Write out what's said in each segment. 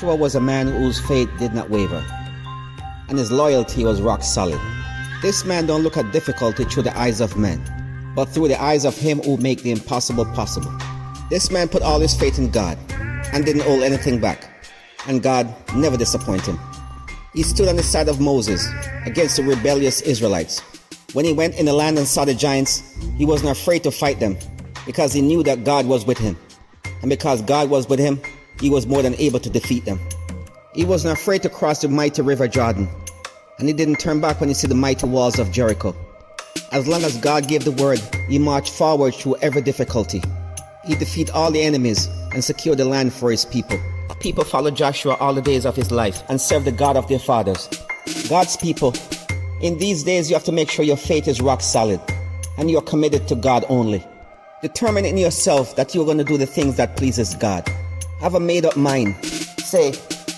Joshua was a man whose faith did not waver, and his loyalty was rock solid. This man don't look at difficulty through the eyes of men, but through the eyes of him who make the impossible possible. This man put all his faith in God and didn't hold anything back, and God never disappointed him. He stood on the side of Moses against the rebellious Israelites. When he went in the land and saw the giants, he wasn't afraid to fight them because he knew that God was with him. And because God was with him, he was more than able to defeat them. He wasn't afraid to cross the mighty river Jordan, and he didn't turn back when he saw the mighty walls of Jericho. As long as God gave the word, he marched forward through every difficulty. He defeated all the enemies and secured the land for his people. People followed Joshua all the days of his life and served the God of their fathers. God's people, in these days you have to make sure your faith is rock solid and you are committed to God only. Determine in yourself that you are going to do the things that pleases God. Have a made up mind. Say,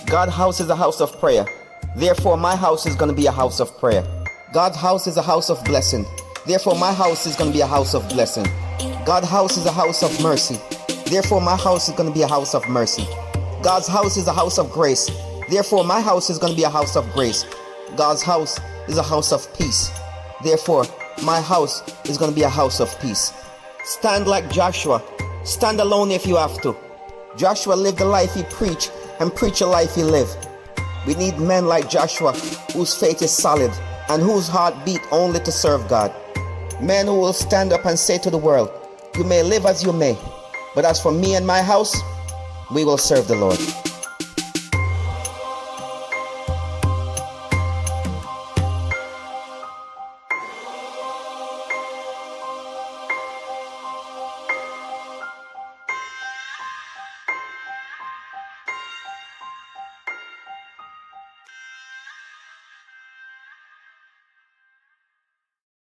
God's house is a house of prayer. Therefore my house is going to be a house of prayer. God's house is a house of blessing. Therefore my house is going to be a house of blessing. God's house is a house of mercy. Therefore my house is going to be a house of mercy. God's house is a house of grace. Therefore my house is going to be a house of grace. God's house is a house of peace. Therefore my house is going to be a house of peace. Stand like Joshua. Stand alone if you have to. Joshua lived the life he preached and preach a life he lived. We need men like Joshua whose faith is solid and whose heart beat only to serve God. Men who will stand up and say to the world, you may live as you may, but as for me and my house, we will serve the Lord.